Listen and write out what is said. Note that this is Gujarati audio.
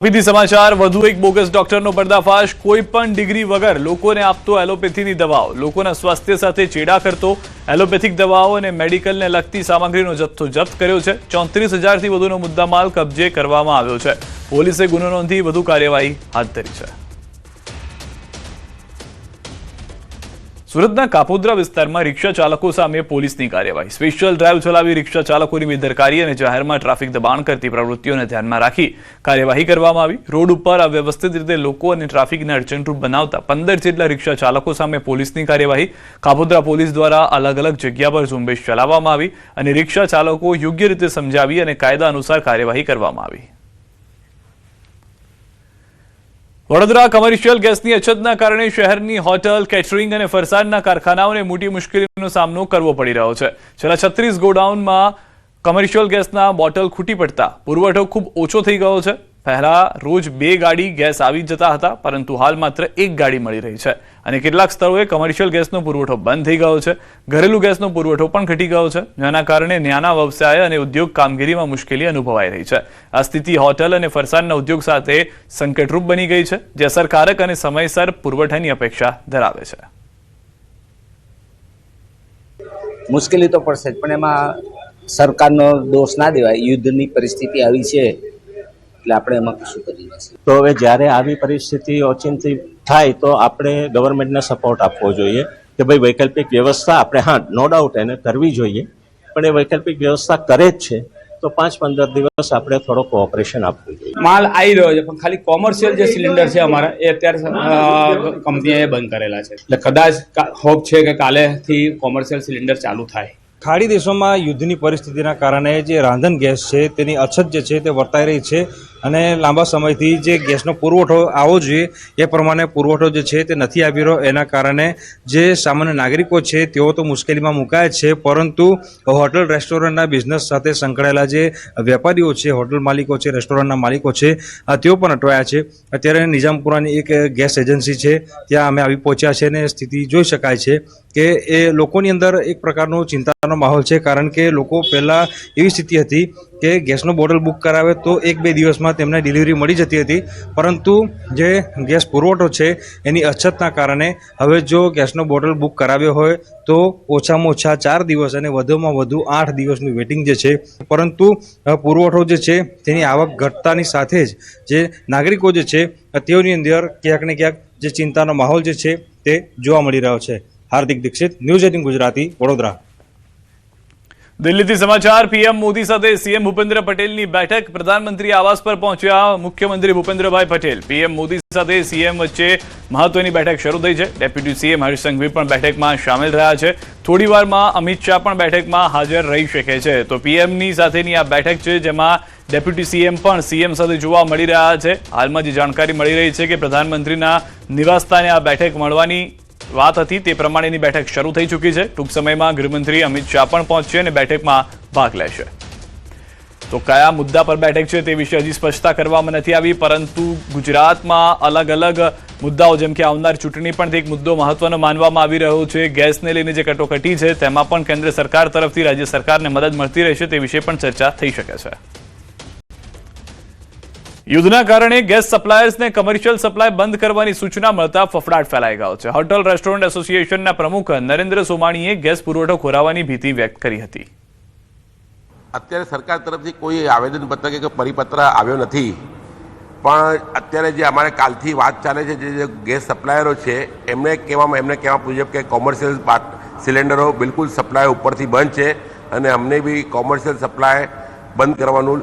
વિધિ સમાચાર વધુ એક બોગસ ડોક્ટરનો પર્દાફાશ। કોઈ પણ ડિગ્રી વગર લોકોને આપતો એલોપેથીની દવાઓ, લોકોના સ્વાસ્થ્ય સાથે ચેડા કરતો એલોપેથિક દવાઓ અને મેડિકલને લગતી સામગ્રીનો જથ્થો જપ્ત કર્યો છે। 34,000થી વધુનો મુદ્દામાલ કબજે કરવામાં આવ્યો છે। પોલીસે ગુનો નોંધી વધુ કાર્યવાહી હાથ ધરી છે। સુરતના કાપોદ્રા વિસ્તારમાં રિક્ષા ચાલકો સામે પોલીસની કાર્યવાહી। સ્પેશિયલ ડ્રાઈવ ચલાવી રિક્ષા ચાલકોની બેદરકારી અને જાહેરમાં ટ્રાફિક દબાણ કરતી પ્રવૃત્તિઓને ધ્યાનમાં રાખી કાર્યવાહી કરવામાં આવી। રોડ ઉપર અવ્યવસ્થિત રીતે લોકો અને ટ્રાફિકને અડચણરૂપ બનાવતા 15 જેટલા રિક્ષા ચાલકો સામે પોલીસની કાર્યવાહી। કાપોદ્રા પોલીસ દ્વારા અલગ અલગ જગ્યા પર ઝુંબેશ ચલાવવામાં આવી અને રિક્ષા ચાલકો યોગ્ય રીતે સમજાવી અને કાયદા અનુસાર કાર્યવાહી કરવામાં આવી। વડોદરા કમર્શિયલ ગેસની અછતના કારણે શહેરની હોટલ, કેટરિંગ અને ફરસાણના કારખાનાઓને મોટી મુશ્કેલીનો સામનો કરવો પડી રહ્યો છે। છેલ્લા 36 ગોડાઉનમાં કમર્શિયલ ગેસના બોટલ ખૂટી પડતા પુરવઠો ખૂબ ઓછો થઈ ગયો છે। પહેલા રોજ 2 ગાડી ગેસ આવી જતા હતા, પરંતુ હાલ માત્ર 1 ગાડી મળી રહી છે અને કેટલાક સ્થળોએ કમર્શિયલ ગેસનો પુરવઠો બંધ થઈ ગયો છે। ઘરેલું ગેસનો પુરવઠો પણ ઘટી ગયો છે, જેના કારણે નાના વ્યવસાય અને ઉદ્યોગ કામગીરીમાં મુશ્કેલી અનુભવાઈ રહી છે। આ સ્થિતિ હોટલ અને ફરસાણના ઉદ્યોગ સાથે સંકટરૂપ બની ગઈ છે, જે અસરકારક અને સમયસર પુરવઠાની અપેક્ષા ધરાવે છે। મુશ્કેલી તો પડશે જ, પણ એમાં સરકારનો દોષ ના દેવાય। યુદ્ધની પરિસ્થિતિ આવી છે એટલે આપણે એમાં કશું કરી નથી। તો હવે જ્યારે આવી પરિસ્થિતિ ઓચિંતી થાય તો આપણે ગવર્મેન્ટને સપોર્ટ આપવો જોઈએ કે ભાઈ વૈકલ્પિક વ્યવસ્થા આપણે, હા, નો ડાઉટ એને કરવી જોઈએ, પણ એ વૈકલ્પિક વ્યવસ્થા કરે જ છે તો 5-15 દિવસ આપણે થોડો કોઓપરેશન આપવું જોઈએ। માલ આવી રહ્યો છે, પણ ખાલી કોમર્શિયલ જે સિલિન્ડર છે અમારા, એ અત્યારે કંપનીએ બંધ કરેલા છે, એટલે કદાચ હોપ છે કે કાલેથી કોમર્શિયલ સિલિન્ડર ચાલુ થાય। ખાડી દેશોમાં યુદ્ધની પરિસ્થિતિના કારણે જે રાંધણ ગેસ છે તેની અછત જે છે તે વર્તાઈ રહી છે અને લાંબા સમયથી જે ગેસનો પુરવઠો આવવો જોઈએ એ પ્રમાણે પુરવઠો જે છે તે નથી આવી રહ્યો। એના કારણે જે સામાન્ય નાગરિકો છે તેઓ તો મુશ્કેલીમાં મુકાય છે, પરંતુ હોટલ રેસ્ટોરન્ટના બિઝનેસ સાથે સંકળાયેલા જે વેપારીઓ છે, હોટલ માલિકો છે, રેસ્ટોરન્ટના માલિકો છે, તેઓ પણ અટવાયા છે। અત્યારે નિઝામપુરાની એક ગેસ એજન્સી છે, ત્યાં અમે આવી પહોંચ્યા છે અને સ્થિતિ જોઈ શકાય છે કે એ લોકોની અંદર એક પ્રકારનો ચિંતાનો માહોલ છે, કારણ કે લોકો પહેલાં એવી સ્થિતિ હતી કે ગેસનો બોટલ બુક કરાવે તો 1-2 દિવસમાં તેમને ડિલિવરી મળી જતી હતી, પરંતુ જે ગેસ પુરવઠો છે એની અછતના કારણે હવે જો ગેસનો બોટલ બુક કરાવ્યો હોય તો ઓછામાં ઓછા 4 દિવસ અને વધુમાં વધુ 8 દિવસનું વેટિંગ જે છે, પરંતુ પુરવઠો જે છે તેની આવક ઘટતાની સાથે જ જે નાગરિકો જે છે તેઓની અંદર ક્યાંક ને ક્યાંક જે ચિંતાનો માહોલ જે છે તે જોવા મળી રહ્યો છે। હાર્દિક દીક્ષિત, ન્યૂઝ 18 ગુજરાતી, વડોદરા। દિલ્હીથી સમાચાર। પીએમ મોદી સાથે સીએમ ભૂપેન્દ્ર પટેલની બેઠક। પ્રધાનમંત્રી આવાસ પર પહોંચ્યા મુખ્યમંત્રી ભૂપેન્દ્રભાઈ પટેલ। પીએમ મોદી સાથે સીએમ વચ્ચે મહત્વની બેઠક શરૂ થઈ છે। ડેપ્યુટી સીએમ હર્ષ સંઘવી પણ બેઠકમાં સામેલ રહ્યા છે। થોડી વારમાં અમિત શાહ પણ બેઠકમાં હાજર રહી શકે છે। તો પીએમની સાથેની આ બેઠક છે, જેમાં ડેપ્યુટી સીએમ પણ સીએમ સાથે જોવા મળી રહ્યા છે। હાલમાં જે જાણકારી મળી રહી છે કે પ્રધાનમંત્રીના નિવાસસ્થાને આ બેઠક મળવાની વાત હતી, તે પ્રમાણેની બેઠક શરૂ થઈ ચૂકી છે। ટૂંક સમયમાં ગૃહમંત્રી અમિત શાહ પણ પહોંચશે અને બેઠકમાં ભાગ લેશે। તો કયા મુદ્દા પર બેઠક છે તે વિશે હજી સ્પષ્ટતા કરવામાં નથી આવી, પરંતુ ગુજરાતમાં અલગ અલગ મુદ્દાઓ, જેમ કે આવનાર ચૂંટણી પણ એક મુદ્દો મહત્વનો માનવામાં આવી રહ્યો છે। ગેસને લઈને જે કટોકટી છે તેમાં પણ કેન્દ્ર સરકાર તરફથી રાજ્ય સરકારને મદદ મળતી રહેશે તે વિશે પણ ચર્ચા થઈ શકે છે। યુદ્ધના કારણે ગેસ સપ્લાયર્સને કમર્શિયલ સપ્લાય બંધ કરવાની સૂચના મળતા ફફડાટ ફેલાઈ ગયો છે। હોટલ રેસ્ટોરન્ટ એસોસિએશનના પ્રમુખ નરેન્દ્ર સોમાણીએ ગેસ પુરવઠો ખોરાવાની ભીતિ વ્યક્ત કરી હતી। અત્યારે સરકાર તરફથી કોઈ આવેદનપત્ર કે પરિપત્ર આવ્યો નથી, પણ અત્યારે જે અમારે કાલથી વાત ચાલે છે, જે ગેસ સપ્લાયરો છે એમને કહેવા મુજબ કે કોમર્શિયલ સિલિન્ડરો બિલકુલ સપ્લાય ઉપરથી બંધ છે અને અમને બી કોમર્શિયલ સપ્લાય બંધ કરવાનું